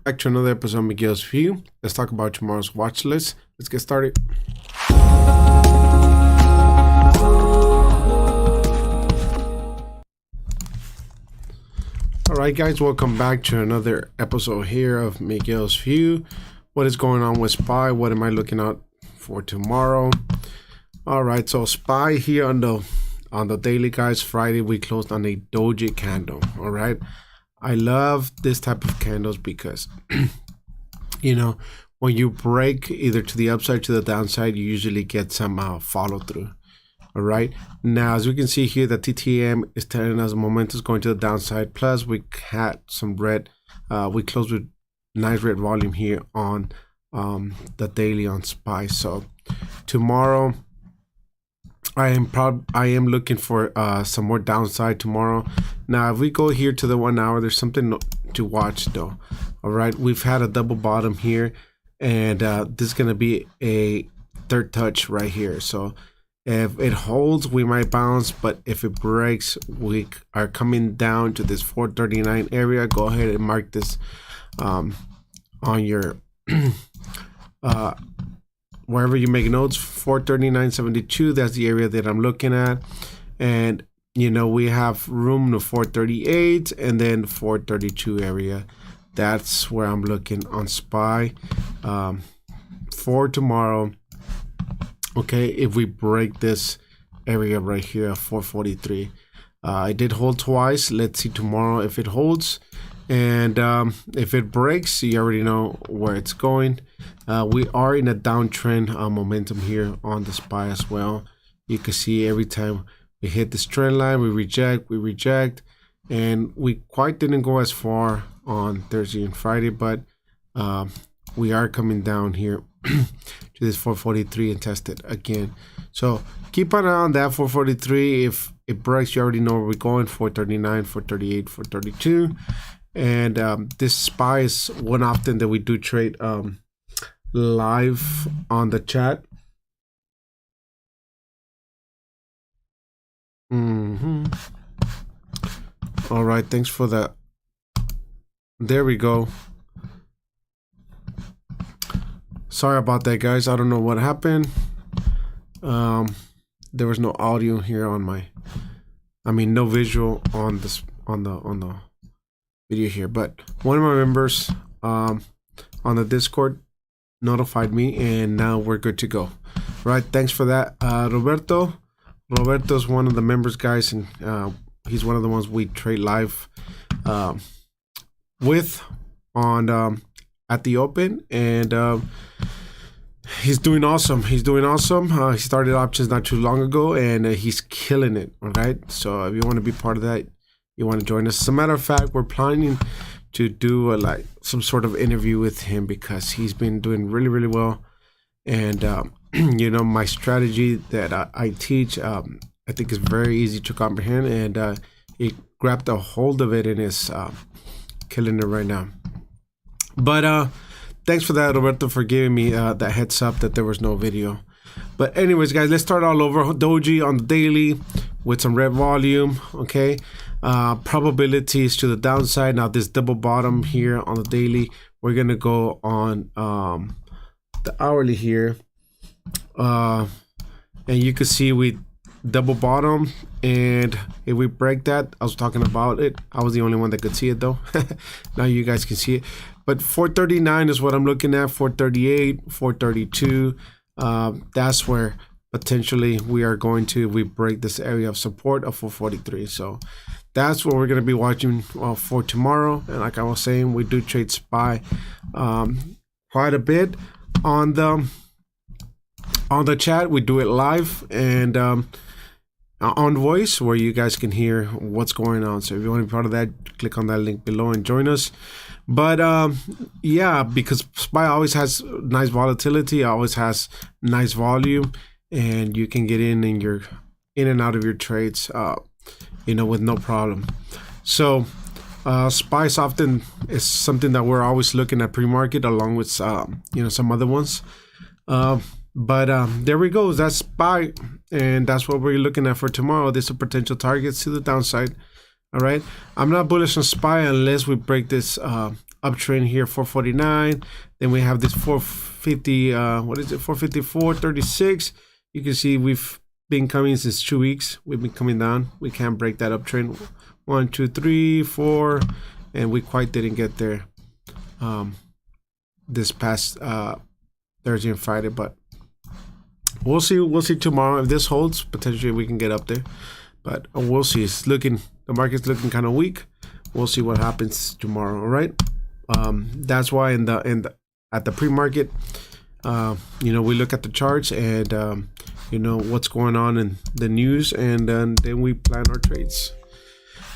Back to another episode of Miguel's View. Let's talk about tomorrow's watch list. Let's get started. Alright guys, welcome back to another episode here of Miguel's View. What is going on with SPY? What am I looking out for tomorrow? Alright, so SPY here on the daily, guys. Friday we closed on a doji candle. Alright, I love this type of candles because you know, when you break either to the upside to the downside, you usually get some follow through. All right, now as we can see here, the TTM is telling us momentum is going to the downside, plus we had some red. We closed with nice red volume here on the daily on SPY. So tomorrow I am looking for some more downside tomorrow. Now if we go here to the 1 hour, there's something to watch though. All right, we've had a double bottom here, and this is going to be a third touch right here. So if it holds, we might bounce, but if it breaks, we are coming down to this 439 area. Go ahead and mark this on your wherever you make notes. 439.72, that's the area that I'm looking at. And you know, we have room to 438 and then 432 area. That's where I'm looking on SPY for tomorrow. Okay, if we break this area right here at 443, I did hold twice. Let's see tomorrow if it holds, and if it breaks, you already know where it's going. We are in a downtrend momentum here on the SPY as well. You can see every time we hit this trend line, we reject, and we quite didn't go as far on Thursday and Friday, but we are coming down here to this 443 and test it again. So keep an eye on that 443. If it breaks, you already know where we're going. 439, 438, 432. And this SPY is one often that we do trade live on the chat. All right, thanks for that. There we go. Sorry about that, guys. I don't know what happened. There was no audio here on no visual on this on the video here, but one of my members on the Discord notified me, and now we're good to go. Right, thanks for that. Roberto's one of the members, guys, and he's one of the ones we trade live with on at the open, and he's doing awesome. He started options not too long ago, and he's killing it. All right, so if you want to be part of that, you want to join us. As a matter of fact, we're planning to do like some sort of interview with him because he's been doing really well. And you know, my strategy that I teach, I think is very easy to comprehend, and he grabbed a hold of it and is killing it right now. But thanks for that, Roberto, for giving me that heads up that there was no video. But anyways, guys, let's start all over. Doji on the daily with some red volume. Okay, probabilities to the downside. Now this double bottom here on the daily, we're gonna go on the hourly here, and you can see we double bottom, and if we break that, I was talking about it, I was the only one that could see it though. Now you guys can see it, but 439 is what I'm looking at. 438, 432, that's where potentially we are going to, if we break this area of support of 443. So that's what we're going to be watching for tomorrow. And like I was saying, we do trade SPY quite a bit on the chat. We do it live and on voice, where you guys can hear what's going on. So if you want to be part of that, click on that link below and join us. But yeah, because SPY always has nice volatility, always has nice volume, and you can get in and out of your trades you know, with no problem. So SPY often is something that we're always looking at pre-market, along with you know, some other ones. But there we go. That's SPY, and that's what we're looking at for tomorrow. These are potential targets to the downside. All right, I'm not bullish on SPY unless we break this uptrend here, 449. Then we have this 450, what is it, 454.36. You can see we've been coming since 2 weeks. We've been coming down. We can't break that uptrend. 1, 2, 3, 4, and we quite didn't get there this past Thursday and Friday, but we'll see. We'll see tomorrow if this holds. Potentially we can get up there, but we'll see. It's looking, the market's looking kind of weak. We'll see what happens tomorrow. All right. That's why at the pre-market, you know, we look at the charts and you know what's going on in the news, and then we plan our trades.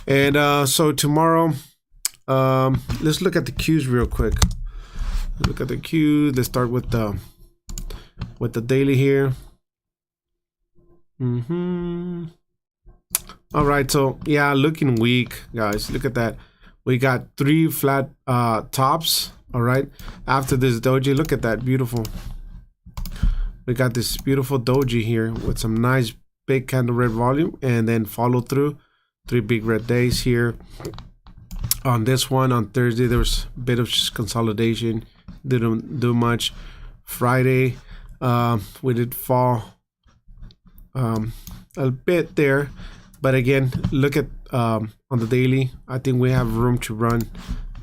And so tomorrow, let's look at the Qs real quick. Look at the Q. Let's start with the daily here. All right, so yeah, looking weak, guys. Look at that. We got 3 flat tops. All right, after this doji, look at that, beautiful. We got this beautiful doji here with some nice big candle red volume, and then follow through 3 big red days here. On this one, on Thursday, there was a bit of consolidation, didn't do much. Friday, we did fall a bit there, but again, look at on the daily, I think we have room to run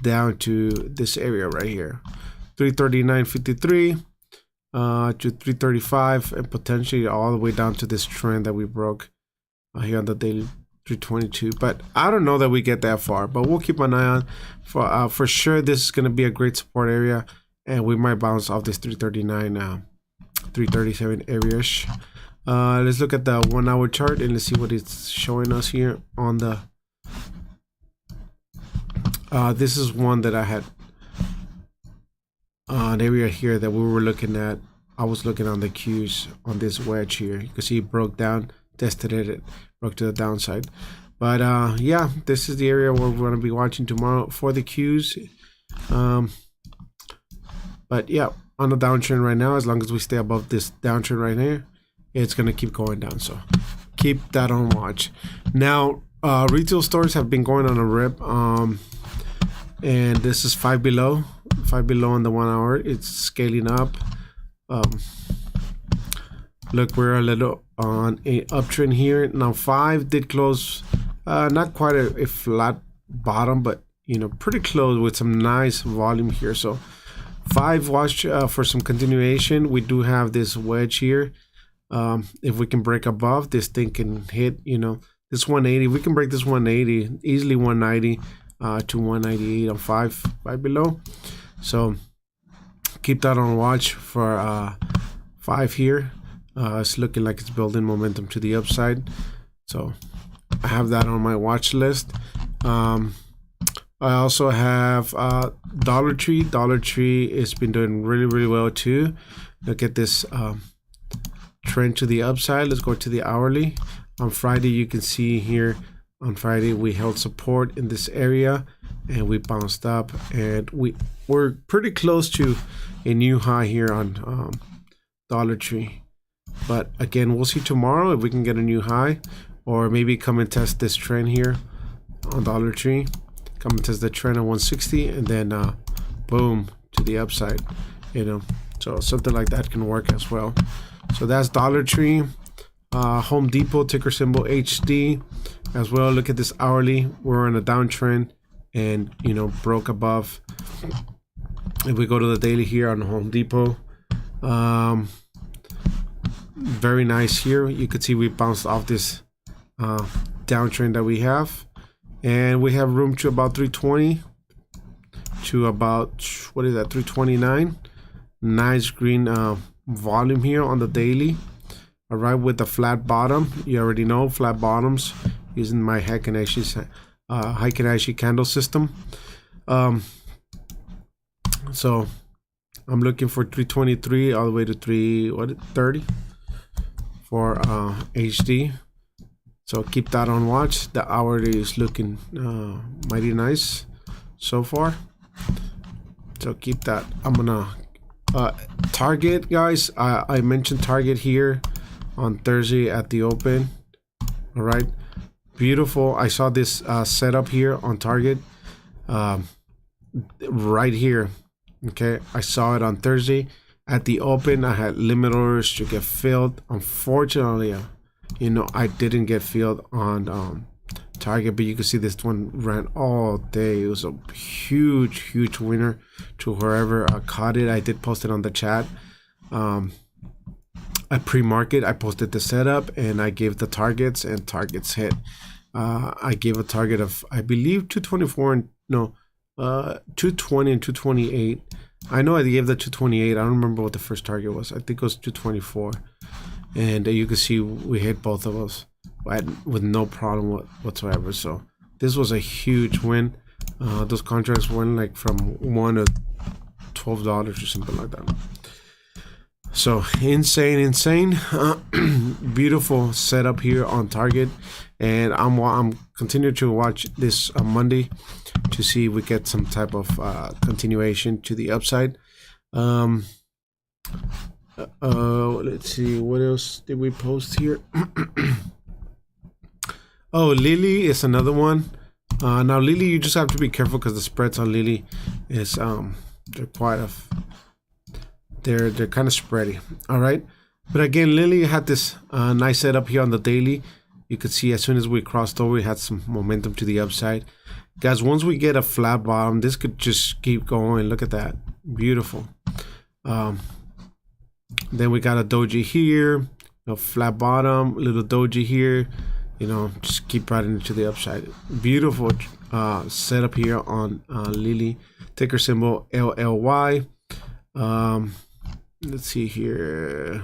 down to this area right here, 339.53 to 335, and potentially all the way down to this trend that we broke here on the daily, 322. But I don't know that we get that far, but we'll keep an eye on for sure. This is going to be a great support area, and we might bounce off this 339 337 area-ish. Let's look at the 1 hour chart and let's see what it's showing us here on the this is one that I had an area here that we were looking at. I was looking on the Qs on this wedge here. You can see it broke down, tested it broke to the downside. But yeah, this is the area where we're going to be watching tomorrow for the Qs. But yeah, on the downtrend right now, as long as we stay above this downtrend right here, it's going to keep going down. So keep that on watch. Now, retail stores have been going on a rip. And this is 5 below on the 1 hour. It's scaling up. Look, we're a little on a uptrend here. Now 5 did close, not quite a flat bottom, but you know, pretty close with some nice volume here. So 5 watch for some continuation. We do have this wedge here. If we can break above, this thing can hit, you know, this 180. We can break this 180, easily 190 to 198 on 5 below. So keep that on watch for 5 here. It's looking like it's building momentum to the upside. So I have that on my watch list. I also have Dollar Tree. Dollar Tree has been doing really well too. Look at this trend to the upside. Let's go to the hourly. On Friday, you can see here, on Friday we held support in this area and we bounced up, and we're pretty close to a new high here on Dollar Tree. But again, we'll see tomorrow if we can get a new high, or maybe come and test this trend here on Dollar Tree. Come and test the trend on 160, and then boom, to the upside, you know. So something like that can work as well. So that's Dollar Tree. Home Depot, ticker symbol HD as well. Look at this hourly. We're on a downtrend and, you know, broke above. If we go to the daily here on Home Depot, very nice here. You could see we bounced off this downtrend that we have, and we have room to about 320 to about, what is that, 329. Nice green volume here on the daily. All right, with the flat bottom. You already know flat bottoms using my Heikin candle system. So I'm looking for 323 all the way to 330 for HD. So keep that on watch. The hourly is looking mighty nice so far. So keep that. I'm gonna target, guys. I mentioned target here on Thursday at the open. All right, beautiful. I saw this setup here on target. right here. Okay, I saw it on Thursday at the open. I had limit orders to get filled. Unfortunately, you know, I didn't get filled on target, but you can see this one ran all day. It was a huge winner to whoever caught it. I did post it on the chat. I pre-market, I posted the setup, and I gave the targets, and targets hit. I gave a target of, I believe, 224 and no, 220 and 228. I know I gave the 228. I don't remember what the first target was. I think it was 224, and you can see we hit both of us with no problem whatsoever. So this was a huge win. Those contracts went like from $1 to $12 or something like that. So insane. Beautiful setup here on target, and I'm continuing to watch this on Monday to see if we get some type of continuation to the upside. Let's see, what else did we post here? Oh, Lily is another one. Now Lily, you just have to be careful because the spreads on Lily is they're quite they're kind of spready. All right, but again, Lily had this nice setup here on the daily. You could see as soon as we crossed over, we had some momentum to the upside. Guys, once we get a flat bottom, this could just keep going. Look at that, beautiful. Then we got a doji here, a flat bottom, little doji here. You know, just keep riding into the upside. Beautiful setup here on Lily. Ticker symbol LLY. Let's see here.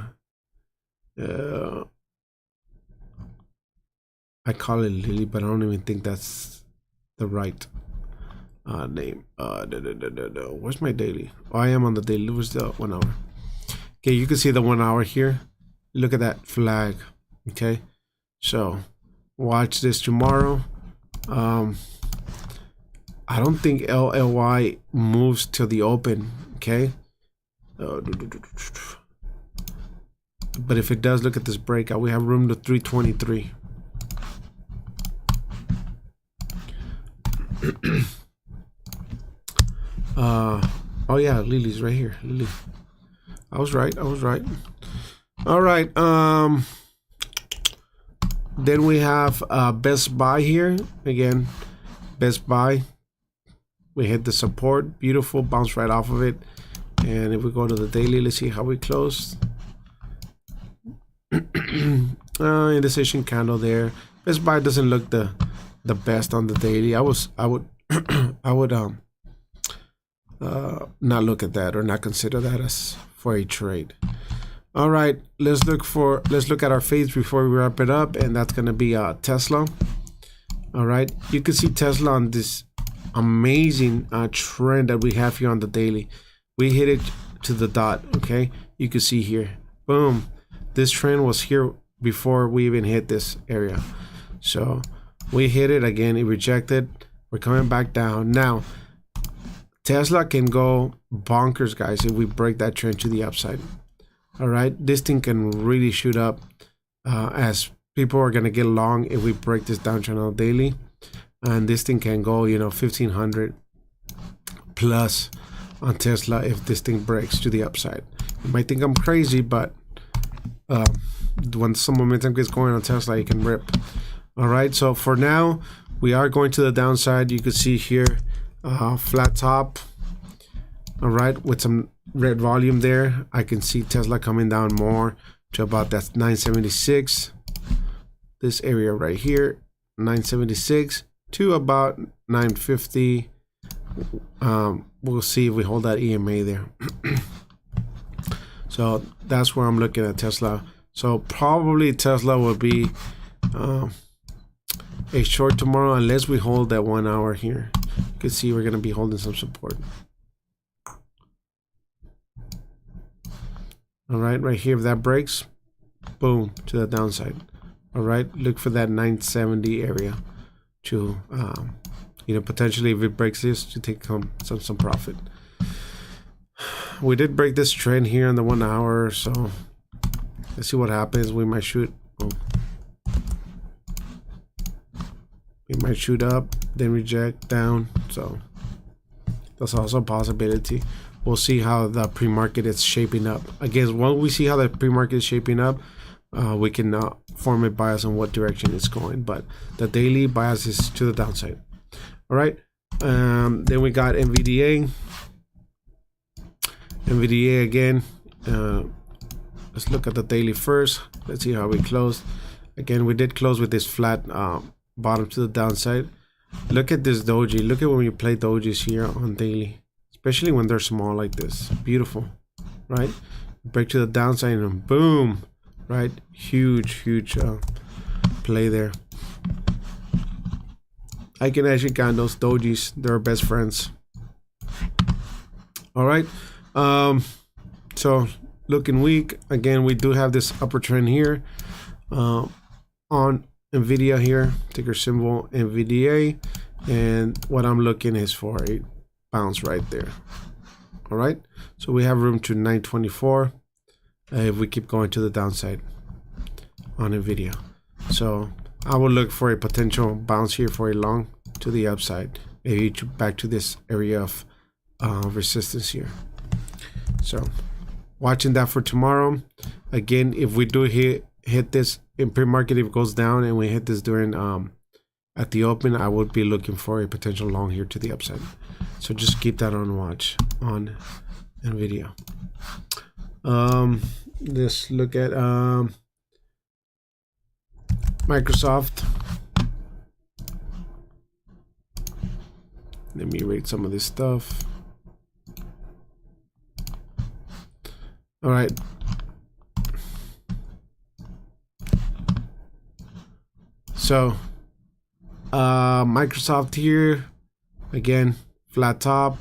I call it Lily, but I don't even think that's the right name. Where's my daily? Oh, I am on the daily. Where's the 1 hour? Okay, you can see the 1 hour here. Look at that flag. Okay, so watch this tomorrow. I don't think LLY moves to the open. Okay. But if it does, look at this breakout. We have room to 323. Oh yeah, Lily's right here. Lily, I was right. All right. Then we have Best Buy here again. Best Buy, we hit the support. Beautiful, bounce right off of it. And if we go to the daily, let's see how we closed. Indecision candle there. Best Buy doesn't look the best on the daily. I would not look at that or not consider that as for a trade. All right, let's look at our fades before we wrap it up, and that's gonna be Tesla. All right, you can see Tesla on this amazing trend that we have here on the daily. We hit it to the dot. Okay, you can see here, boom. This trend was here before we even hit this area. So we hit it again, it rejected. We're coming back down. Now, Tesla can go bonkers, guys, if we break that trend to the upside. All right, this thing can really shoot up as people are gonna get long if we break this downtrend on daily. And this thing can go, you know, 1500 plus on Tesla if this thing breaks to the upside. You might think I'm crazy, but when some momentum gets going on Tesla, you can rip. All right, so for now, we are going to the downside. You can see here, flat top. All right, with some red volume there. I can see Tesla coming down more to about that 976. This area right here, 976 to about 950. We'll see if we hold that EMA there. So that's where I'm looking at Tesla. So probably Tesla will be a short tomorrow unless we hold that 1 hour here. You can see we're going to be holding some support. All right, right here, if that breaks, boom, to the downside. All right, look for that 970 area to, you know, potentially if it breaks this, to take some profit. We did break this trend here in the 1 hour, so let's see what happens. We might shoot. Oh. We might shoot up, then reject down. So That's also a possibility. We'll see how the pre-market is shaping up. Again, once we see how the pre-market is shaping up, we can form a bias on what direction it's going. But the daily bias is to the downside. All right. Then we got NVDA. NVDA again. Let's look at the daily first. Let's see how we closed. Again, we did close with this flat bottom to the downside. Look at this doji. Look at when you play dojis here on daily, especially when they're small like this. Beautiful, right? Break to the downside and boom, right? Huge play there. I can actually count those dojis. They're best friends. All right. So looking weak. Again, we do have this upper trend here on NVIDIA here, ticker symbol NVDA, and what I'm looking is for a bounce right there. All right, so we have room to 924 if we keep going to the downside on NVIDIA. So I will look for a potential bounce here for a long to the upside, maybe back to this area of resistance here. So watching that for tomorrow. Again, if we do hit this in pre-market, if it goes down and we hit this during at the open, I would be looking for a potential long here to the upside. So just keep that on watch on NVIDIA. Let's look at Microsoft. Let me rate some of this stuff. All right. So Microsoft here, again, flat top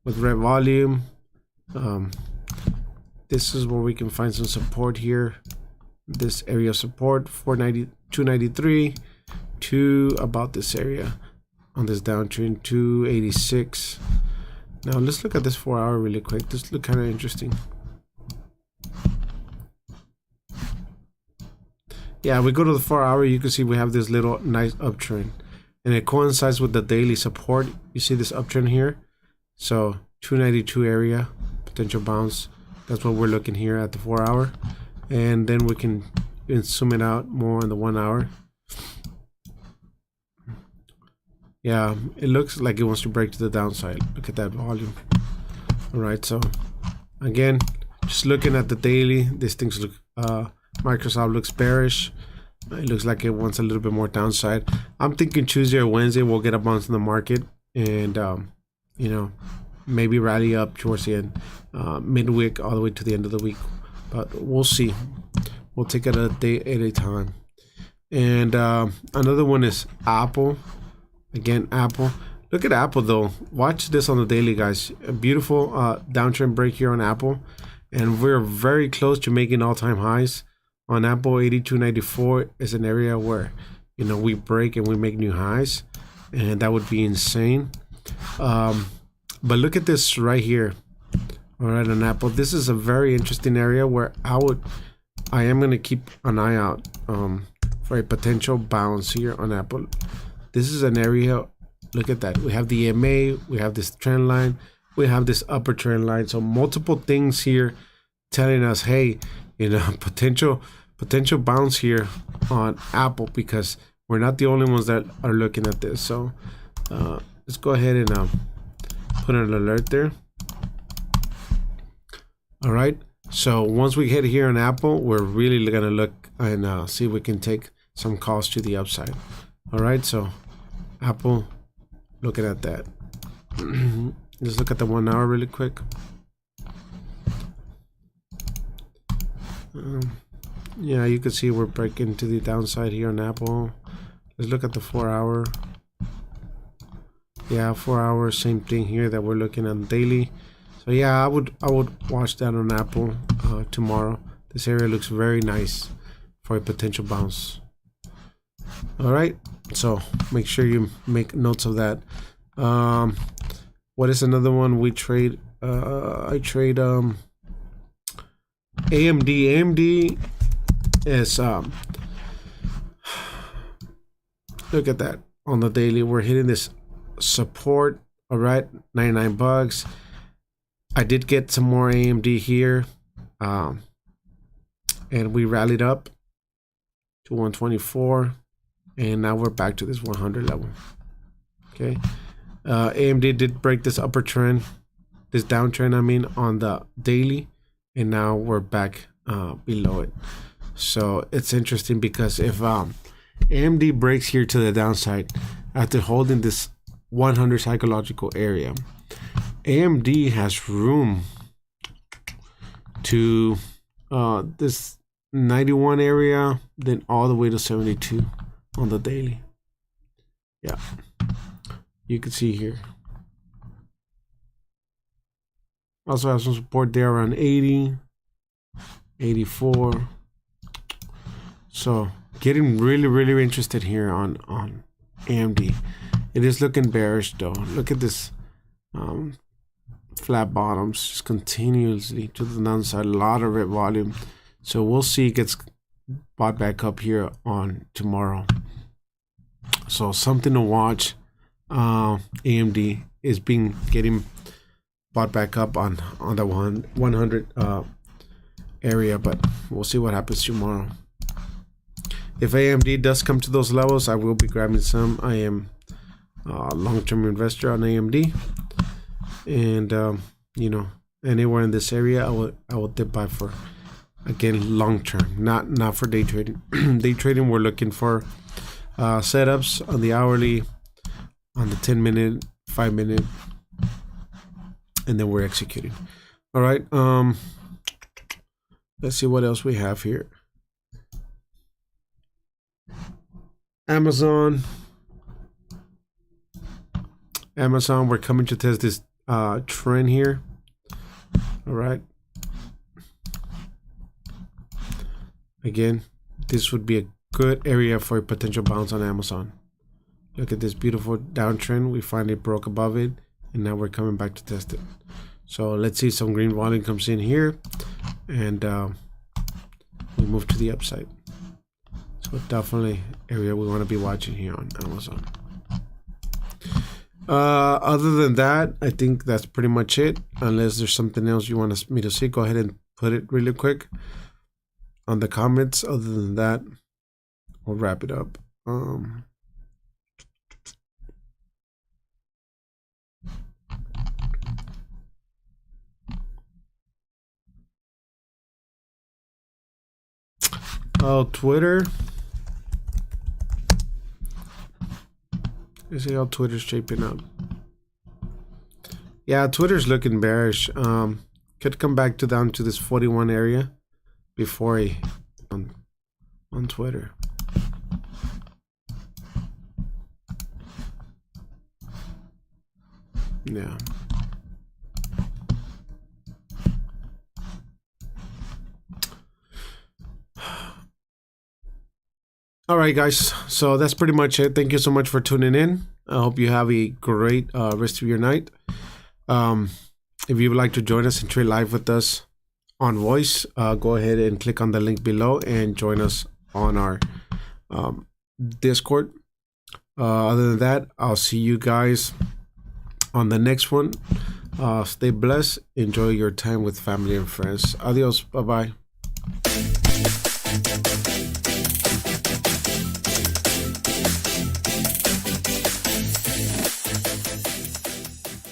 with red volume. This is where we can find some support here. This area of support, 490, 293 to about this area on this downtrend, 286. Now let's look at this 4 hour really quick. This look kind of interesting. Yeah, we go to the 4 hour, you can see we have this little nice uptrend, and it coincides with the daily support. You see this uptrend here, so 292 area potential bounce. That's what we're looking here at the 4 hour, and then we can zoom it out more on the 1 hour. Yeah, it looks like it wants to break to the downside. Look at that volume. All right, so again, just looking at the daily, these things look Microsoft looks bearish. It looks like it wants a little bit more downside. I'm thinking Tuesday or Wednesday we'll get a bounce in the market, and you know, maybe rally up towards the end, midweek all the way to the end of the week. But we'll see. We'll take it a day at a time. And another one is Apple. Again, Apple. Look at Apple though. Watch this on the daily, guys. A beautiful downtrend break here on Apple, and we're very close to making all-time highs. On Apple, 82.94 is an area where, you know, we break and we make new highs, and that would be insane. But look at this right here. All right, on Apple, this is a very interesting area where I am going to keep an eye out for a potential bounce here on Apple. This is an area, look at that. We have the EMA, we have this trend line, we have this upper trend line. So multiple things here telling us, hey, you know, potential bounce here on Apple, because we're not the only ones that are looking at this. So let's go ahead and put an alert there. All right, so once we hit here on Apple, we're really gonna look and see if we can take some calls to the upside. All right, so Apple, looking at that. Let's look at the 1 hour really quick. Yeah, you can see we're breaking to the downside here on Apple. Let's look at the 4 hour. Yeah, 4 hours, same thing here that we're looking at daily. So yeah, I would watch that on Apple tomorrow. This area looks very nice for a potential bounce. All right, so make sure you make notes of that. What is another one we trade? I trade AMD. AMD is look at that on the daily. We're hitting this support All right, $99. I did get some more AMD here, and we rallied up to 124, and now we're back to this 100 level. Okay, AMD did break this upper trend, this downtrend, I mean, on the daily, and now we're back below it. So it's interesting because if AMD breaks here to the downside after holding this 100 psychological area, AMD has room to this 91 area, then all the way to 72 on the daily. Yeah, you can see here. Also have some support there around 80, 84. So getting really interested here on AMD. It is looking bearish though. Look at this flat bottoms just continuously to the downside, a lot of red volume. So we'll see it gets bought back up here on tomorrow. So something to watch. AMD is getting bought back up on the 100 area, but we'll see what happens tomorrow. If AMD does come to those levels, I will be grabbing some. I am a long-term investor on AMD, and you know, anywhere in this area I will dip by for, again, long-term, not for day trading. Day trading, we're looking for setups on the hourly, on the 10-minute, 5-minute, and then we're executing. All right, let's see what else we have here. Amazon, we're coming to test this trend here. All right, again, this would be a good area for a potential bounce on Amazon. Look at this beautiful downtrend. We finally broke above it, and now we're coming back to test it. So let's see, some green volume comes in here, and we move to the upside. So definitely area we want to be watching here on Amazon. Other than that, I think that's pretty much it. Unless there's something else you want me to see, go ahead and put it really quick on the comments. Other than that, we'll wrap it up. Twitter. Let's see how Twitter's shaping up. Yeah, Twitter's looking bearish. Could come back down to this 41 area before on Twitter. Yeah. All right, guys. So that's pretty much it. Thank you so much for tuning in. I hope you have a great rest of your night. If you would like to join us and trade live with us on voice, go ahead and click on the link below and join us on our Discord. Other than that, I'll see you guys on the next one. Stay blessed. Enjoy your time with family and friends. Adios. Bye-bye.